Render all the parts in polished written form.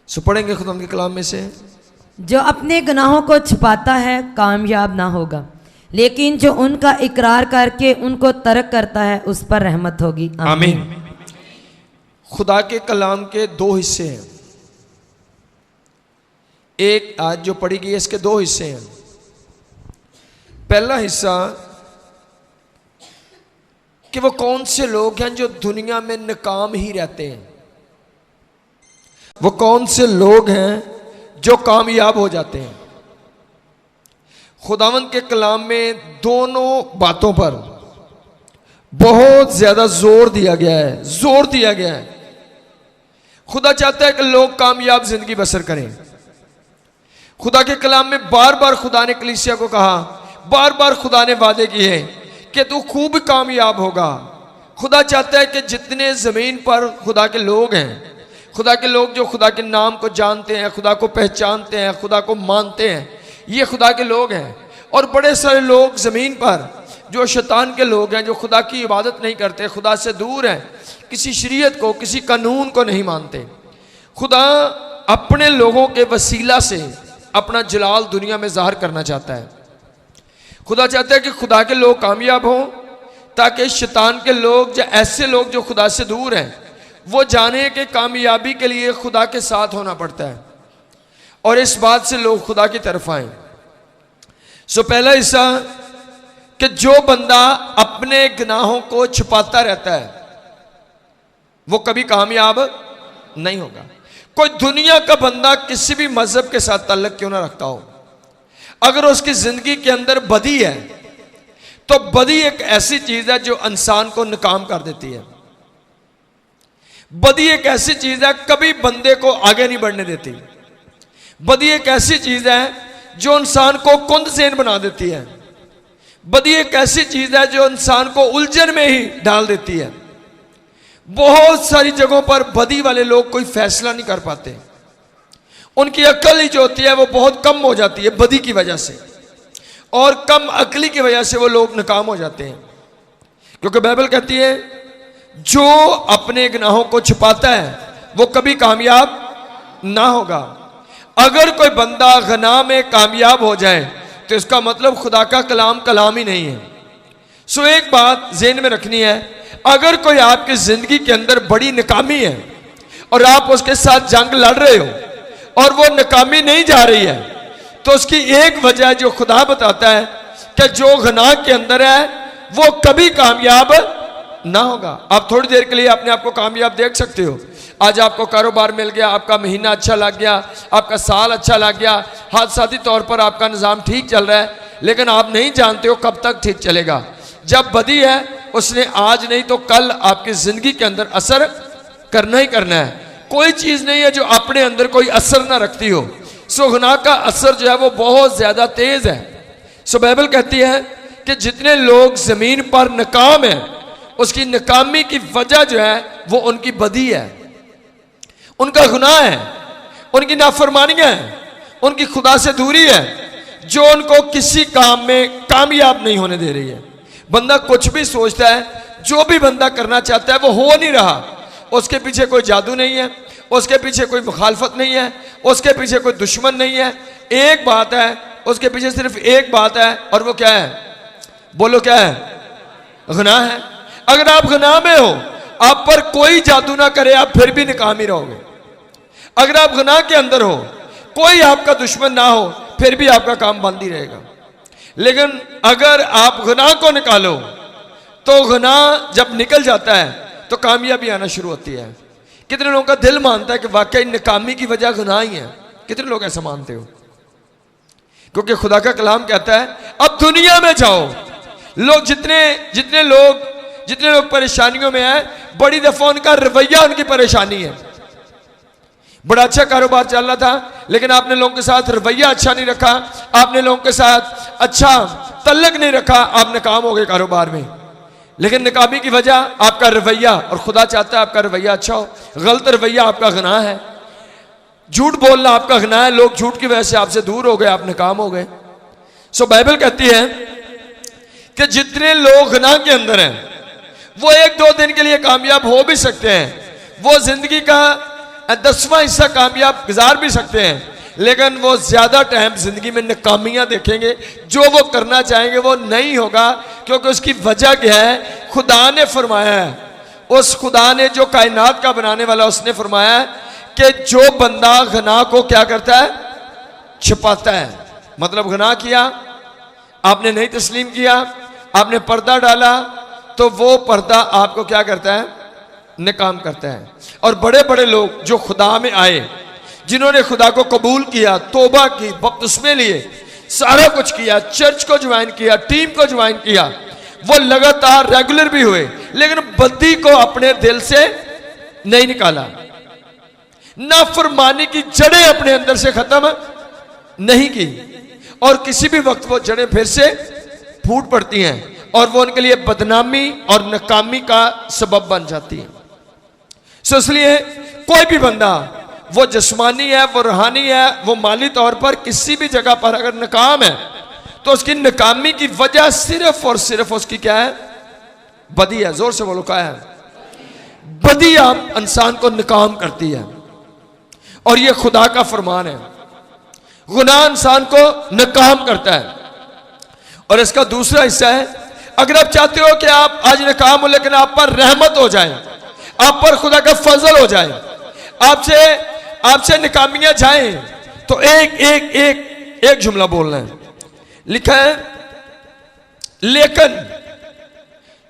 सो पढ़ेंगे खुदा के कलाम में से, जो अपने गुनाहों को छुपाता है कामयाब ना होगा, लेकिन जो उनका इकरार करके उनको तर्क करता है उस पर रहमत होगी। आमीन। खुदा के कलाम के दो हिस्से हैं। एक आज जो पढ़ी गई है इसके दो हिस्से हैं। पहला हिस्सा कि वो कौन से लोग हैं जो दुनिया में नाकाम ही रहते हैं, वो कौन से लोग हैं जो कामयाब हो जाते हैं। खुदावंद के कलाम में दोनों बातों पर बहुत ज्यादा जोर दिया गया है। खुदा चाहता है कि लोग कामयाब जिंदगी बसर करें। खुदा के कलाम में बार बार खुदा ने कलीसिया को कहा, बार बार खुदा ने वादे किए कि तू खूब कामयाब होगा। खुदा चाहता है कि जितने जमीन पर खुदा के लोग हैं, खुदा के लोग जो खुदा के नाम को जानते हैं, खुदा को पहचानते हैं, खुदा को मानते हैं, ये खुदा के लोग हैं। और बड़े सारे लोग जमीन पर जो शैतान के लोग हैं, जो खुदा की इबादत नहीं करते, खुदा से दूर हैं, किसी शरीयत को, किसी कानून को नहीं मानते। खुदा अपने लोगों के वसीला से अपना जलाल दुनिया में ज़ाहिर करना चाहता है। खुदा चाहता है कि खुदा के लोग कामयाब हों, ताकि शैतान के लोग या ऐसे लोग जो खुदा से दूर हैं वो जाने कि कामयाबी के लिए खुदा के साथ होना पड़ता है, और इस बात से लोग खुदा की तरफ आए। सो पहला हिस्सा कि जो बंदा अपने गुनाहों को छुपाता रहता है वो कभी कामयाब नहीं होगा। कोई दुनिया का बंदा किसी भी मजहब के साथ ताल्लुक क्यों ना रखता हो, अगर उसकी जिंदगी के अंदर बदी है तो बदी एक ऐसी चीज है जो इंसान को नाकाम कर देती है। बदी एक ऐसी चीज है कभी बंदे को आगे नहीं बढ़ने देती। बदी एक ऐसी चीज है जो इंसान को कुंदसेन बना देती है। बदी एक ऐसी चीज है जो इंसान को उलझन में ही डाल देती है। बहुत सारी जगहों पर बदी वाले लोग कोई फैसला नहीं कर पाते, उनकी अक्ल ही जो होती है वो बहुत कम हो जाती है बदी की वजह से, और कम अक्ली की वजह से वो लोग नाकाम हो जाते हैं। क्योंकि बाइबल कहती है जो अपने गुनाहों को छुपाता है वो कभी कामयाब ना होगा। अगर कोई बंदा गुनाह में कामयाब हो जाए तो इसका मतलब खुदा का कलाम कलाम ही नहीं है। सो एक बात ज़हन में रखनी है, अगर कोई आपकी जिंदगी के अंदर बड़ी नाकामी है और आप उसके साथ जंग लड़ रहे हो और वो नाकामी नहीं जा रही है, तो उसकी एक वजह जो खुदा बताता है कि जो गुनाह के अंदर है वो कभी कामयाब ना होगा। आप थोड़ी देर के लिए अपने आप को कामयाब देख सकते हो। आज आपको कारोबार मिल गया, आपका महीना अच्छा लग गया, आपका साल अच्छा लग गया, हादसाती तौर पर आपका निज़ाम ठीक चल रहा है, लेकिन आप नहीं जानते हो कब तक ठीक चलेगा। जब बदी है उसने आज नहीं तो कल आपकी जिंदगी के अंदर असर करना ही करना है। कोई चीज नहीं है जो अपने अंदर कोई असर ना रखती हो। सो गुनाह का असर जो है वो बहुत ज्यादा तेज है। सो बाइबल कहती है कि जितने लोग जमीन पर नाकाम है उसकी नाकामी की वजह जो है वो उनकी बदी है, उनका गुनाह है, उनकी नाफरमानियां है, उनकी खुदा से दूरी है, जो उनको किसी काम में कामयाब नहीं होने दे रही है। बंदा कुछ भी सोचता है, जो भी बंदा करना चाहता है वो हो नहीं रहा। उसके पीछे कोई जादू नहीं है, उसके पीछे कोई मुखालफत नहीं है, उसके पीछे कोई दुश्मन नहीं है। एक बात है, उसके पीछे सिर्फ एक बात है, और वो क्या है? बोलो क्या है? गुनाह है। अगर आप गुनाह में हो, आप पर कोई जादू ना करे, आप फिर भी नाकाम ही रहोगे। अगर आप गुनाह के अंदर हो, कोई आपका दुश्मन ना हो, फिर भी आपका काम बंद ही रहेगा। लेकिन अगर आप गुनाह को निकालो तो गुनाह जब निकल जाता है तो कामयाबी आना शुरू होती है। कितने लोगों का दिल मानता है कि वाकई नाकामी की वजह गुनाह ही है? कितने लोग ऐसा मानते हो? क्योंकि खुदा का कलाम कहता है अब दुनिया में जाओ, लोग जितने लोग परेशानियों में है, बड़ी दफा उनका रवैया उनकी परेशानी है। बड़ा अच्छा कारोबार चल रहा था, लेकिन आपने लोगों के साथ रवैया अच्छा नहीं रखा, आपने लोगों के साथ अच्छा तल्लक नहीं रखा, आप नाकाम हो गए कारोबार में। लेकिन नाकामी की वजह आपका रवैया, और खुदा चाहता है आपका रवैया अच्छा हो। गलत रवैया आपका गुनाह है, झूठ बोलना आपका गुनाह है, लोग झूठ की वजह से आपसे दूर हो गए, आप नाकाम हो गए। सो बाइबल कहती है कि जितने लोग गुनाह के अंदर हैं वो एक दो दिन के लिए कामयाब हो भी सकते हैं, वो जिंदगी का 10वां हिस्सा कामयाब गुजार भी सकते हैं, लेकिन वो ज्यादा टाइम जिंदगी में नाकामियां देखेंगे। जो वो करना चाहेंगे वो नहीं होगा, क्योंकि उसकी वजह क्या है? खुदा ने फरमाया है, उस खुदा ने जो कायनात का बनाने वाला, उसने फरमाया है कि जो बंदा गुनाह को क्या करता है? छिपाता है। मतलब गुनाह किया, आपने नहीं तस्लीम किया, आपने पर्दा डाला, तो वो पर्दा आपको क्या करता है? नाकाम करता है। और बड़े बड़े लोग जो खुदा में आए, जिन्होंने खुदा को कबूल किया, तौबा की, बपतिस्मे लिए, सारा कुछ किया, चर्च को ज्वाइन किया, टीम को ज्वाइन किया, वो लगातार रेगुलर भी हुए, लेकिन बद्दी को अपने दिल से नहीं निकाला। नाफरमानी की जड़ें अपने अंदर से खत्म नहीं की, और किसी भी वक्त वो जड़ें फिर से फूट पड़ती हैं, और वो उनके लिए बदनामी और नाकामी का सबब बन जाती है। इसलिए कोई भी बंदा, वो जिस्मानी है, वो रूहानी है, वो माली तौर पर किसी भी जगह पर अगर नाकाम है, तो उसकी नाकामी की वजह सिर्फ और सिर्फ उसकी क्या है? बदी है। जोर से बोलो, क्या है? बदी आप इंसान को नाकाम करती है, और ये खुदा का फरमान है। गुनाह इंसान को नाकाम करता है। और इसका दूसरा हिस्सा है, अगर आप चाहते हो कि आप आज नाकाम हो, लेकिन आप पर रहमत हो जाए, आप पर खुदा का फजल हो जाए, आपसे नाकामियां जाएं, तो एक जुमला बोलना है। लिखा है, लेकिन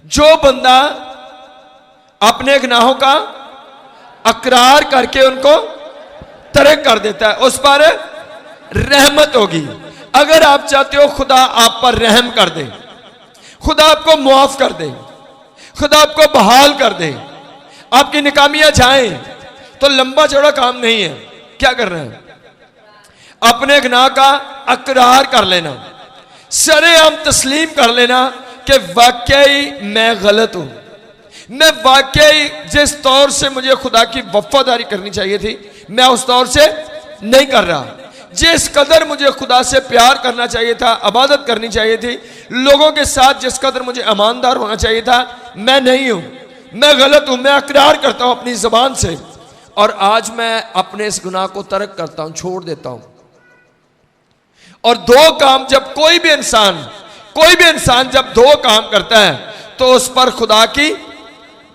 जो बंदा अपने गुनाहों का अकरार करके उनको तर्क कर देता है, उस पर रहमत होगी। अगर आप चाहते हो खुदा आप पर रहम कर दे, खुदा आपको मुआफ कर दे, खुदा आपको बहाल कर दे, आपकी नाकामियां जाएं, तो लंबा चौड़ा काम नहीं है। क्या करना है? अपने गुनाह का अकरार कर लेना, सरेआम तस्लीम कर लेना कि वाकई मैं गलत हूं, मैं वाकई जिस तौर से मुझे खुदा की वफादारी करनी चाहिए थी, मैं उस तौर से नहीं कर रहा। जिस कदर मुझे खुदा से प्यार करना चाहिए था, इबादत करनी चाहिए थी, लोगों के साथ जिस कदर मुझे ईमानदार होना चाहिए था, मैं नहीं हूं, मैं गलत हूं। मैं अकरार करता हूं अपनी जबान से, और आज मैं अपने इस गुनाह को तर्क करता हूं, छोड़ देता हूं। और दो काम जब कोई भी इंसान जब दो काम करता है, तो उस पर खुदा की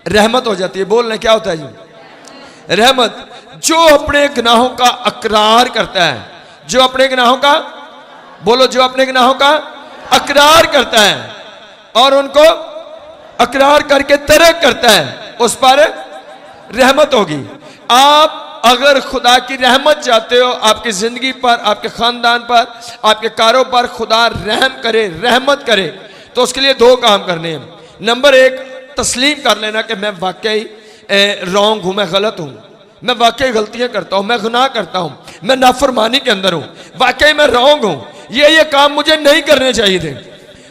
रहमत हो जाती है। बोलना क्या होता है जी? रहमत। जो अपने गुनाहों का अकरार करता है, जो अपने गुनाहों का, बोलो, जो अपने गुनाहों का अकरार करता है और उनको अकरार करके तर्क करता है, उस पर रहमत होगी। आप अगर खुदा की रहमत चाहते हो आपकी जिंदगी पर, आपके खानदान पर, आपके कारों पर, खुदा रहम करे, रहमत करे, तो उसके लिए दो काम करने हैं। नंबर एक, तस्लीम कर लेना कि मैं वाकई रॉन्ग हूं, मैं गलत हूं, मैं वाकई गलतियां करता हूं, मैं गुनाह करता हूं, मैं नाफरमानी के अंदर हूं, वाकई मैं रॉन्ग हूं, ये काम मुझे नहीं करने चाहिए थे।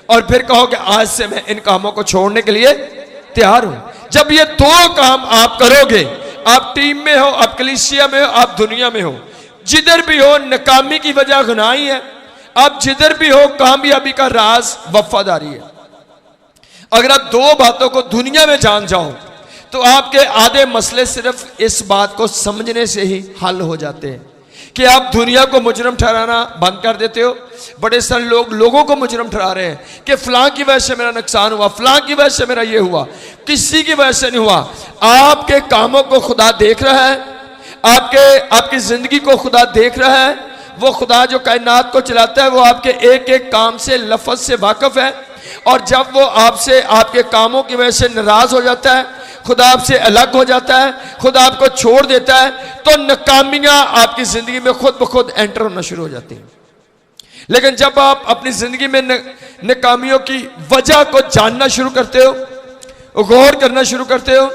और फिर कहो कि आज से मैं इन कामों को छोड़ने के लिए तैयार हूं। जब ये दो काम आप करोगे, आप टीम में हो, आप कलीसिया में हो, आप दुनिया में हो, जिधर भी हो, नाकामी की वजह गुनाह ही है। आप जिधर भी हो, कामयाबी का राज वफादारी है। अगर आप दो बातों को दुनिया में जान जाओ, तो आपके आधे मसले सिर्फ इस बात को समझने से ही हल हो जाते हैं कि आप दुनिया को मुजरम ठहराना बंद कर देते हो। बड़े सारे लोगों को मुजरम ठहरा रहे हैं कि फलां की वजह से मेरा नुकसान हुआ, फलां की वजह से मेरा ये हुआ, किसी की वजह से नहीं हुआ। आपके कामों को खुदा देख रहा है, आपकी जिंदगी को खुदा देख रहा है। वो खुदा जो कायनात को चलाता है, वो आपके एक एक काम से, लफ्ज से वाकिफ है। और जब वो आपसे, आपके कामों की वजह से नाराज हो जाता है, खुदा आपसे अलग हो जाता है, खुदा आपको छोड़ देता है, तो नाकामियां आपकी जिंदगी में खुद ब खुद एंटर होना शुरू हो जाती हैं। लेकिन जब आप अपनी जिंदगी में नाकामियों की वजह को जानना शुरू करते हो, गौर करना शुरू करते हो,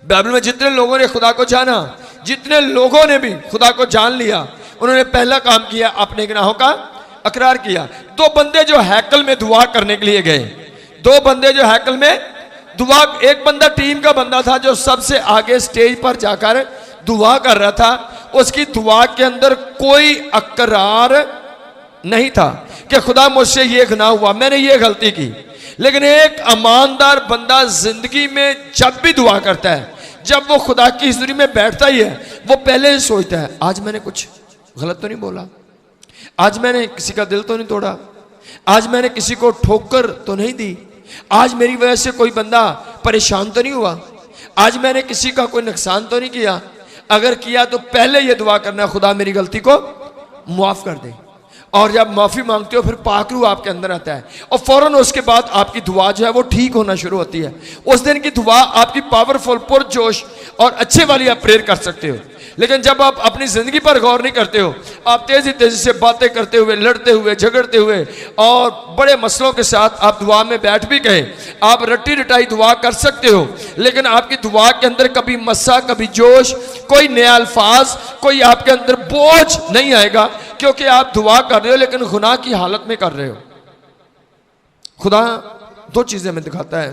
बाइबल में जितने लोगों ने खुदा को जाना, जितने लोगों ने भी खुदा को जान लिया, उन्होंने पहला काम किया, अपने गुनाहों का अकरार किया। दो बंदे जो हैकल में दुआ करने के लिए गए, दो बंदे जो हैकल में दुआ, एक बंदा टीम का बंदा था जो सबसे आगे स्टेज पर जाकर दुआ कर रहा था। उसकी दुआ के अंदर कोई अकरार नहीं था कि खुदा मुझसे ये गुनाह हुआ, मैंने ये गलती की। लेकिन एक ईमानदार बंदा जिंदगी में जब भी दुआ करता है, जब वो खुदा की हुजूरी में बैठता ही है, वो पहले ही सोचता है आज मैंने कुछ गलत तो नहीं बोला, आज मैंने किसी का दिल तो नहीं तोड़ा, आज मैंने किसी को ठोकर तो नहीं दी, आज मेरी वजह से कोई बंदा परेशान तो नहीं हुआ, आज मैंने किसी का कोई नुकसान तो नहीं किया। अगर किया तो पहले ये दुआ करना, खुदा मेरी गलती को मुआफ कर दे। और जब माफ़ी मांगते हो फिर पाक रूह आपके अंदर आता है और फौरन उसके बाद आपकी दुआ जो है वो ठीक होना शुरू होती है। उस दिन की दुआ आपकी पावरफुल, पुरजोश और अच्छे वाली आप प्रेयर कर सकते हो। लेकिन जब आप अपनी ज़िंदगी पर गौर नहीं करते हो, आप तेज़ी तेज़ी से बातें करते हुए, लड़ते हुए, झगड़ते हुए और बड़े मसलों के साथ आप दुआ में बैठ भी गए, आप रट्टी रटाई दुआ कर सकते हो, लेकिन आपकी दुआ के अंदर कभी मस्सा, कभी जोश, कोई नया अल्फाज, कोई आपके अंदर बोझ नहीं आएगा, क्योंकि आप दुआ कर रहे हो लेकिन गुनाह की हालत में कर रहे हो। खुदा दो चीज़ें में दिखाता है,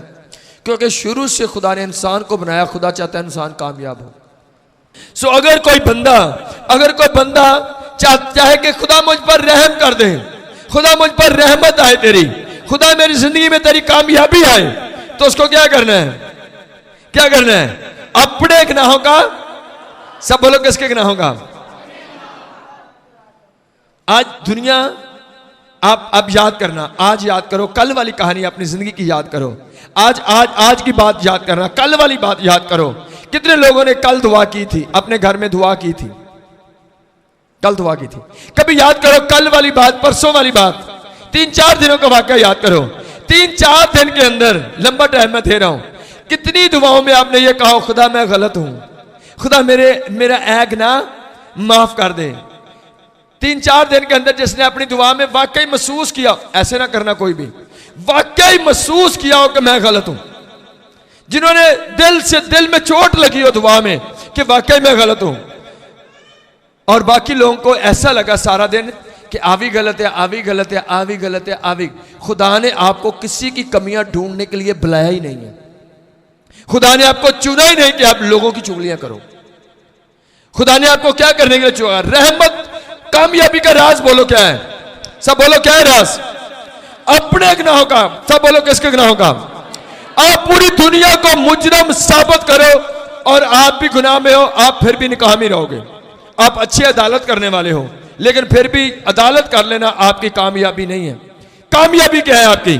क्योंकि शुरू से खुदा ने इंसान को बनाया, खुदा चाहता है इंसान कामयाब हो। सो अगर कोई बंदा चाहता है कि खुदा मुझ पर रहम कर दे, खुदा मुझ पर रहमत आए तेरी, खुदा मेरी जिंदगी में तेरी कामयाबी आए, तो उसको क्या करना है? क्या करना है? अपने गुनाहों का, सब बोलो किसके गुनाहों का? आज दुनिया, आप अब याद करना, आज याद करो, कल वाली कहानी अपनी जिंदगी की याद करो, आज की बात याद करना, कल वाली बात याद करो। कितने लोगों ने कल दुआ की थी, अपने घर में दुआ की थी, कल दुआ की थी? कभी याद करो कल वाली बात, परसों वाली बात, 3-4 दिनों का वाकया याद करो। 3-4 दिन के अंदर, लंबा टाइम मैं दे रहा हूं, कितनी दुआओं में आपने ये कहा खुदा मैं गलत हूं, खुदा मेरा ऐ गुनाह माफ कर दे। 3-4 दिन के अंदर जिसने अपनी दुआ में वाकई महसूस किया, ऐसे ना करना कोई भी, वाकई महसूस किया हो कि मैं गलत हूं, जिन्होंने दिल से, दिल में चोट लगी हो दुआ में कि वाकई मैं गलत हूं, और बाकी लोगों को ऐसा लगा सारा दिन कि आवी गलत है, आवी गलत है, आवी गलत है, आवी। खुदा ने आपको किसी की कमियां ढूंढने के लिए बुलाया ही नहीं है, खुदा ने आपको चुना ही नहीं कि आप लोगों की चुगलियां करो। खुदा ने आपको क्या करने के लिए चुना? रहमत, कामयाबी का राज बोलो क्या है? सब बोलो क्या है राज? अपने गुनाहों का। सब बोलो किसके गुनाहों का? आप पूरी दुनिया को मुजरम साबित करो और आप भी गुनाह में हो, आप फिर भी निकामी रहोगे। आप अच्छी अदालत करने वाले हो, लेकिन फिर भी अदालत कर लेना आपकी कामयाबी नहीं है। कामयाबी क्या है आपकी?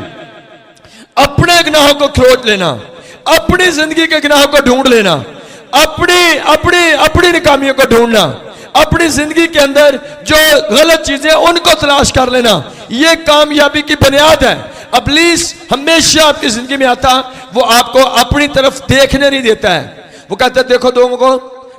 अपने गुनाहों को खोज लेना, अपनी जिंदगी के गुनाहों को ढूंढ लेना, अपनी निकामियों को ढूंढना, अपनी जिंदगी के अंदर जो गलत चीजें उनको तलाश कर लेना, यह कामयाबी की बुनियाद है। इब्लीस हमेशा आपकी जिंदगी में आता, वो आपको अपनी तरफ देखने नहीं देता है। वो कहता है देखो लोगों को,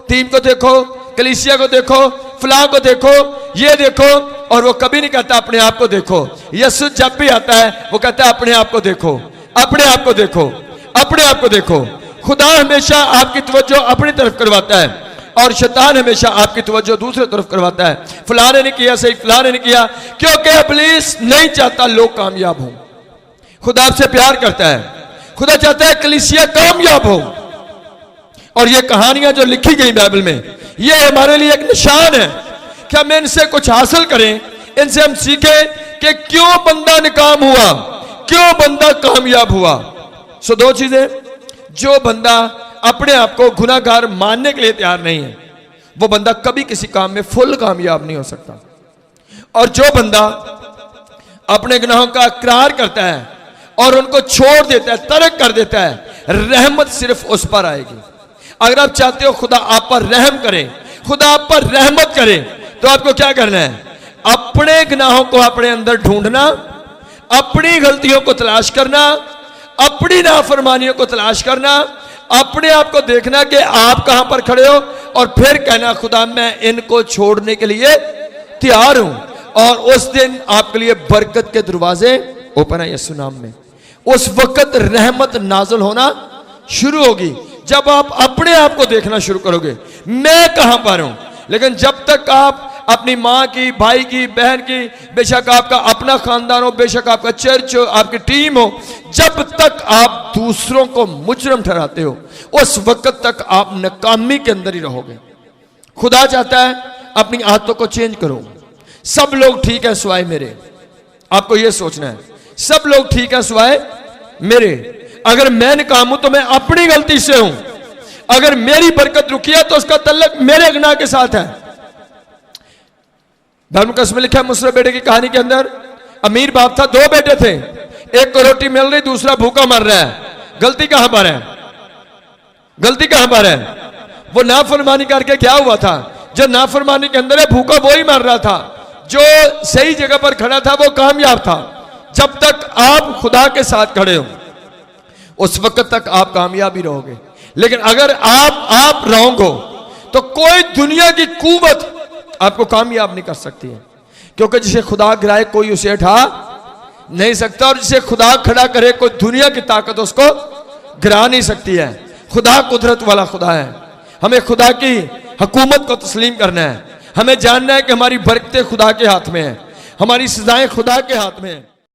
टीम को देखो, कलीसिया को देखो, फलां को देखो, ये देखो, और वो कभी नहीं कहता अपने आप को देखो। यीशु जब भी आता है वो कहता है अपने आप को देखो, अपने आप को देखो, अपने आप को देखो। खुदा हमेशा आपकी तवज्जो अपनी तरफ करवाता है और शैतान हमेशा आपकी तवज्जो दूसरी तरफ करवाता है। फलाने ने किया सही, फलाने ने किया, क्योंकि इब्लीस नहीं चाहता लोग कामयाब हों। खुदा आपसे प्यार करता है, खुदा चाहता है कलीसिया कामयाब हो। और ये कहानियां जो लिखी गई बाइबल में, ये हमारे लिए एक निशान है कि हम इनसे कुछ हासिल करें, इनसे हम सीखें कि क्यों बंदा नाकाम हुआ, क्यों बंदा कामयाब हुआ। सो दो चीजें, जो बंदा अपने आप को गुनाहगार मानने के लिए तैयार नहीं है, वो बंदा कभी किसी काम में फुल कामयाब नहीं हो सकता। और जो बंदा अपने गुनाहों का इकरार करता है और उनको छोड़ देता है, तर्क कर देता है, रहमत सिर्फ उस पर आएगी। अगर आप चाहते हो खुदा आप पर रहम करे, खुदा आप पर रहमत करे, तो आपको क्या करना है? अपने गुनाहों को अपने अंदर ढूंढना, अपनी गलतियों को तलाश करना, अपनी नाफरमानियों को तलाश करना, अपने आप को देखना कि आप कहां पर खड़े हो, और फिर कहना खुदा मैं इनको छोड़ने के लिए तैयार हूं। और उस दिन आपके लिए बरकत के दरवाजे ओपन है यीशु नाम में। उस वक्त रहमत नाज़िल होना शुरू होगी जब आप अपने आप को देखना शुरू करोगे, मैं कहां पर हूं। लेकिन जब तक आप अपनी माँ की, भाई की, बहन की, बेशक आपका अपना खानदान हो, बेशक आपका चर्च हो, आपकी टीम हो, जब तक आप दूसरों को मुजरम ठहराते हो, उस वक्त तक आप नाकामी के अंदर ही रहोगे। खुदा चाहता है अपनी आदतों को चेंज करो। सब लोग ठीक है सिवाय मेरे। आपको यह सोचना है, सब लोग ठीक है सिवाय मेरे। अगर मैं नाकाम हूं तो मैं अपनी गलती से हूं, अगर मेरी बरकत रुकी है तो उसका तल्लक मेरे गुनाह के साथ है। धर्म कस में लिखा है मुसरे बेटे की कहानी के अंदर, अमीर बाप था, 2 बेटे थे, एक को रोटी मिल रही, दूसरा भूखा मर रहा है। गलती कहां पर है? गलती कहां पर है? वो नाफरमानी करके क्या हुआ था? जो नाफरमानी के अंदर है, भूखा वो ही मर रहा था, जो सही जगह पर खड़ा था वो कामयाब था। जब तक आप खुदा के साथ खड़े हो उस वक्त तक आप कामयाब ही रहोगे। लेकिन अगर आप रॉन्ग हो तो कोई दुनिया की कुव्वत आपको कामयाब नहीं कर सकती है, क्योंकि जिसे खुदा गिराए कोई उसे उठा नहीं सकता, और जिसे खुदा खड़ा करे कोई दुनिया की ताकत उसको गिरा नहीं सकती है। खुदा कुदरत वाला खुदा है। हमें खुदा की हुकूमत को तस्लीम करना है। हमें जानना है कि हमारी बरकतें खुदा के हाथ में है, हमारी सजाएं खुदा के हाथ में है।